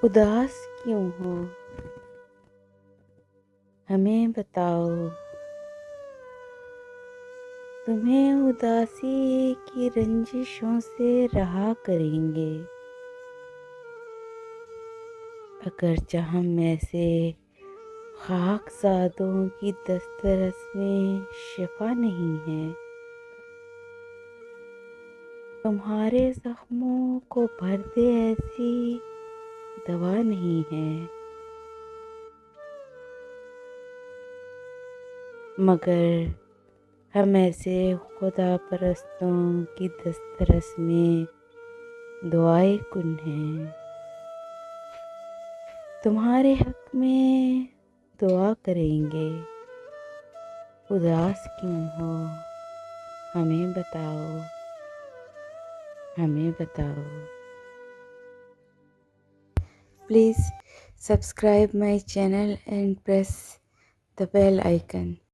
उदास क्यों हो? हमें बताओ। तुम्हें उदासी की रंजिशों से रहा करेंगे। अगर जहाँ में से खाकसादों की दस्तरस में शिफा नहीं है, तुम्हारे जख्मों को भर दे ऐसी दवा नहीं है। मगर हम ऐसे खुदा परस्तों की दस्तरस में दुआए कुन हैं। तुम्हारे हक में दुआ करेंगे। उदास क्यों हो? हमें बताओ। हमें बताओ। Please subscribe my channel and press the bell icon.